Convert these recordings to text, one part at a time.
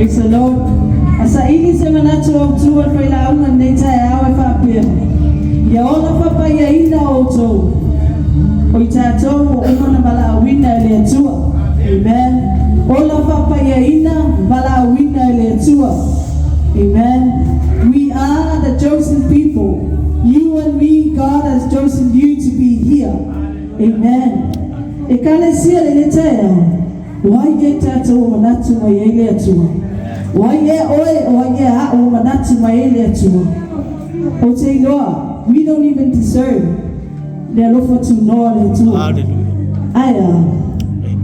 Praise the Lord. Asa ini sema nacho tu al faila una neta awe fa pia. Ya ona fa pa ya ina oto. O itato o una bala wina ile tua. Amen. Ola fa pa ya ina bala wina ile tua. Amen. We are the chosen people. You and me, God has chosen you to be here. Amen. Ekalesia ile taya. Why ye tato manatu mayele tua. Why ha o manatu mayele tua. O te noa, we don't even deserve the alofa to noa le tua. Hallelujah. Aya.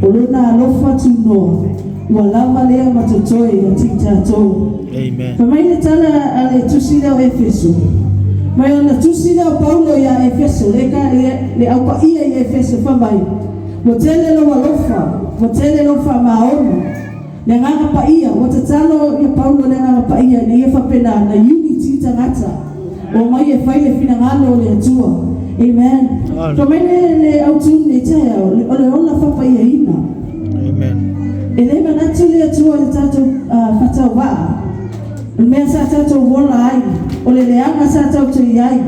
Olona alofa to noa. Walama lea matotoi o titato. Amen. Pamaile tala ale Tusi o Efeso. Mai ona Tusi o Paulo ya Efeso. Le aupa ia i Efeso pamai. Motele lo walofa. Motele lo faamaalosi. Le nganga pa ia. Watatalo ya Paulo le nganga pa ia. Le yefa pena na unity tangata. O mai e faile finangalo le atua. Amen. Pamaile le autun le taya. Ole ona fapa ia ina. Amen. Ele manatu le atua le tato fatawa. Mea sa tato wola ai. Ole le anga sa tato ai.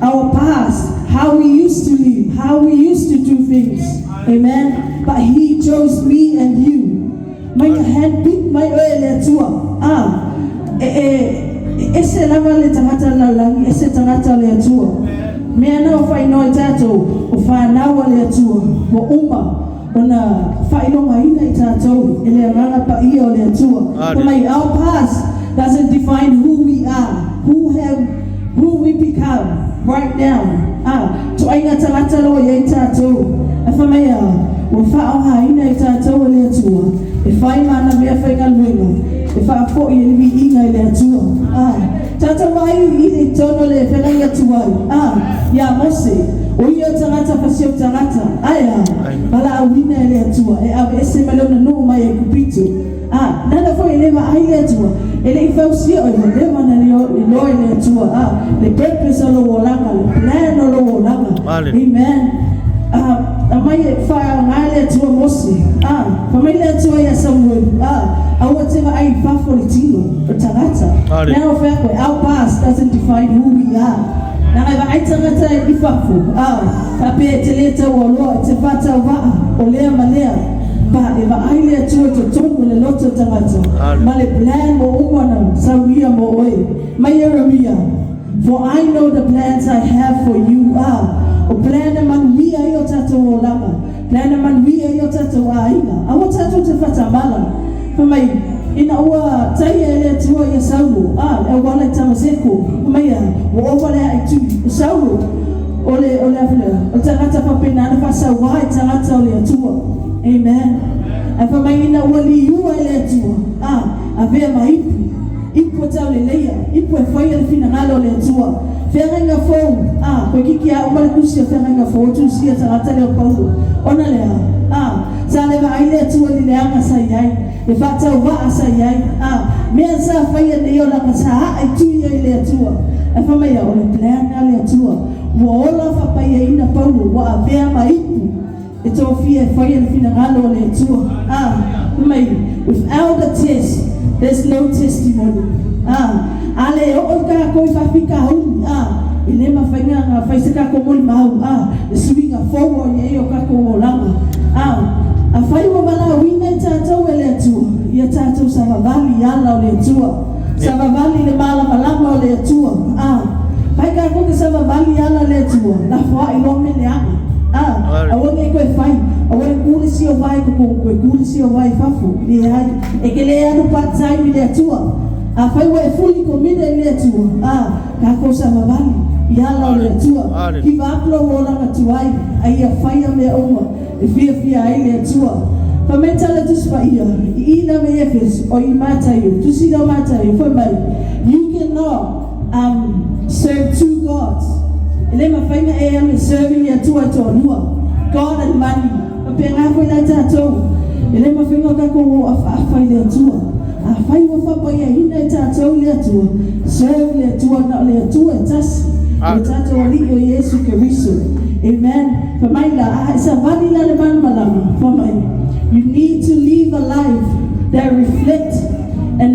Our past, how we used to live, how we used to do things. Amen. But He chose me and you. My hand picked my oil atua. Ese lava le tangata la langi, ese tangata le atua. Mea na o fai noi tato, o fai nawa le atua. Mo uma. Ona whailonga ina I tātou, ele ranga pa ia o le atua. Our past doesn't define who we are, who we become right now. To ainga tangata lo ia I tātou. E whamea, o whaoha ina I tātou o le atua. E whai mana mea whainga luenga. E whaafo I ele vi inga I le atua. Tātou ai I le tono le whenanga tuai. Ia mose. O ia tangata pasio tangata. Aya. Bala awina ele atua. E awe ese malona no mai e kupito. Nana fo eleva ai le atua. Ele I fausia o eleva na lo ele atua. Le purpose o lo wolanga. Le plan o lo wolanga. Amen. Amai e whaia ngai le atua mose. Pamai le atua ia Samuel. Awa teva ai fafo le tino. O tangata. Now whea our past doesn't define who we are. Nanga va aitangata I fafu. Tape te leta woloa te pata wa o lea malea. Ba e va ai lea tua to tongu le loto tangata. Ma le plan mo umana sawia mo oe. Ma Yeremia. For I know the plans I have for you. O plan man via yo tato o lama. Plan man via yo tato a inga. Awa tato te fata mala. For my ina ua tai ele tua ia Saulo. E wala tamaseko. Maya, o wala ai tu Saulo. Ole afle. O tangata papena na fasa wai tangata ole tua. Amen. E fa mai ina ua li ua ele tua. A vea mai ipu tau le leia. Ipu e whai ele fina ngalo ole tua. Whenga fōu. Koe kiki a umare kusi a whenga fōu. Tu si a tangata leo Paulo. Ona lea. Sa lewa ai lea tua li leanga sa iai. E whatau waa sa iai. Mea sa whaia ne o laka sa haai tu iai lea tua. E whamea o le plana lea tua. Wa ola whapaia ina Paulo. Wa a vea maipu. E tō fia e whaia le fina ngalo lea tua. Without the test, there's no testimony. Ale o ka koe whapika hau. I le mawhainga ngā whaisaka ko moli mahu. E suinga fōua i o kako o langa. A whaiwa wala wina I tātou e lea tua. Ia tātou sa wawali ala o lea tua. Sa wawali le mala malama o lea tua. Pai ka koke sa wawali ala lea tua. La wha I lome le anga. A wange koe whai. A wange kule si o wai ko koe kule si o wai fafu. Le hai. E ke le anu patai mi lea tua. A whaiwa e fuli ko mine lea tua. Ka ko sa wawali. Ia la lea tua. Ki waplo o langa tuai. A ia whaia mea oma. E fia ai lea tua. Pamentala tuspa ia. I ina me Efeso o I mataio. Tusi no mataio. For mai. You cannot serve two gods. Ele mawhainga e ame serving ia tua toa nua. God and money. Pe ngā koe nai tātou. Ele mawhainga kako o awhai lea tua. A whai wa whapa ia ina I tātou lea tua. Serve lea tua na lea tua e tasi. E tātou ali o Yesu Keriso. Amen. Pamaila, sa vali la le man malama. Pamaila. You need to live a life that reflects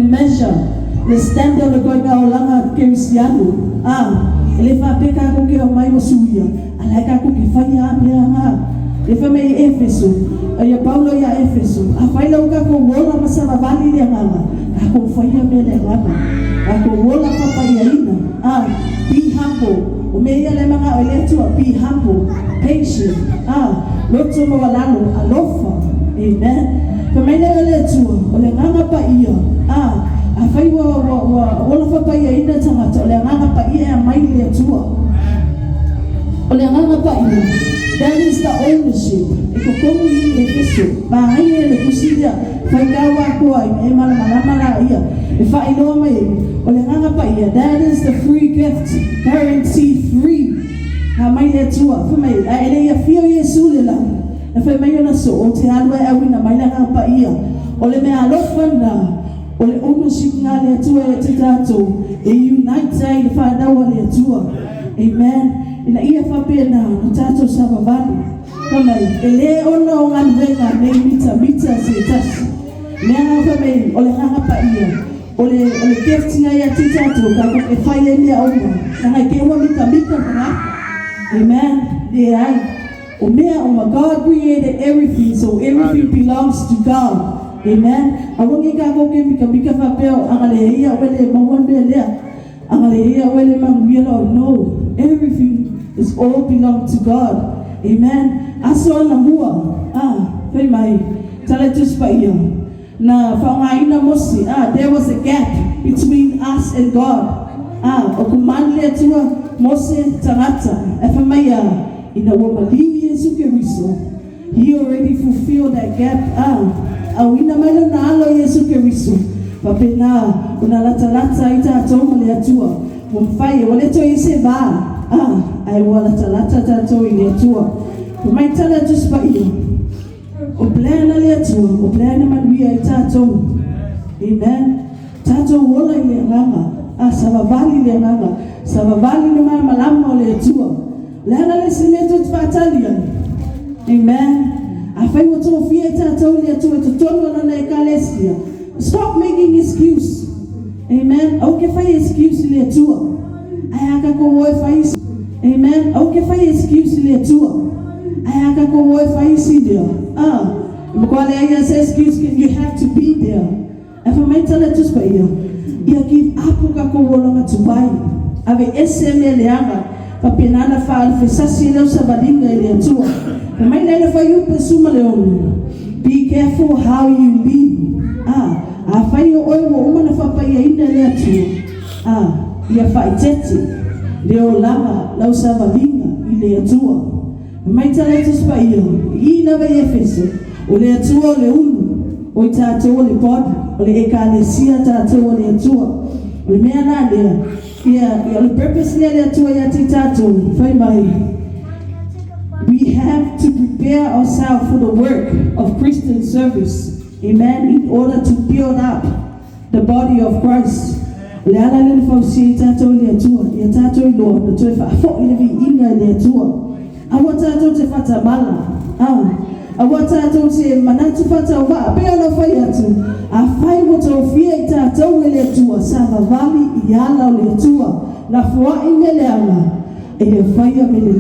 measure, le standard le koe ka o langa Kristiano. Ele fa peka ko ke o mai mo suia. Ala ka ko ke fanya mea nga. E fa me Efeso. Ya Paulo ya Efeso. A faila uka ko wola masava vali le nganga. Ako fanya me le nganga. Ako wola papa ya ina. Be humble. O me ia le mga oletua, be humble, patient. Loto mo walalo alofa. Amen. Fa me le oletua, ole nganga pa ia. Afai wala fa pa ia ina tangata ole nganga pa ia mai le tua. Ole nganga pa ia. That is the ownership. Iko komu i Efeso. Ba ai le kusilia fai kawa ko ai mala ia. E fa ilo mai ole nganga pa ia. That is the free gift, guaranteed free. Ha mai le tua. Fa mai ele ia fio Yesu le la. E fa mai ona so o te alwe awina mai le nganga pa ia. Ole me alofana. Ole ownership nga le tua e te tato. E unite ai le fa dawa le tua. Amen. Ina ia fa pena no tato sava vali. Kamai ele ono ngalvenga nei mita se tas. Nea fa mai ole nganga pa ia. Ole gift nga ia te tato ka ko e faile le ona. Nga ke wa mita ka. Amen. Yeah. O mea o my God created everything, so everything belongs to God. Amen. Awang ika ko ke mika fa peo angale ia wele mawon be le. Angale ia wele mangwilo no. Everything is all belong to God. Amen. Aso na mua. Fai mai. Tala tus pa iya. Na whangaina mosi. There was a gap between us and God. O kumandle tua mose tangata. E fa mai ina wamaliwi Yesu Keriso. He already fulfilled that gap. Awina mai na alo Yesu Keriso. Papena unalata ita atoma le atua. Mumfai wale to ise ba. Ai wala talata tato ile tua. Mai tala just pa iyo. O plana le tua, o plana manuia i tato. Amen. Tato wala ile nganga. Sabavali le nganga. Sabavali le malama le tua. Lana le simeto tfatalia. Amen. Afai wato fia tato le tua to tono na ekalesia. Stop making excuse. Amen. Okay, fai excuse le tua. Ayaka ko woi fai. Amen. Okay, fai excuse le tua. Ayaka ko woi fai si dia. Because I say excuse you have to be there. If I might tell it just by you. You give up ka ko wolonga tubai. Ave SML yanga. Papenana fa alfesasi le sabadinga le tua. Mai le fa you pesuma leon. Be careful how you live. Afai o umana fa pa ina le tua. Ia faitete leo lama lau savalinga ile atua mai tala tuspa iyo ina ve Efeso ole atua ole ulu o tato ole pod ole ekalesia tato ole atua ole mea nale ia ole purpose le atua ya tato fai mai. We have to prepare ourselves for the work of Christian service, amen, in order to build up the body of Christ. Le ala le fa si tato le tua, ya tato lo no to fa fo ile vi ina le tua. Awa tato te fata mala. Awa tato se manatu fata wa pe ana fa ya tu. A fai mo to fie tato le tua sa vali ya la le tua. La fo ina le ala. E fa ya me le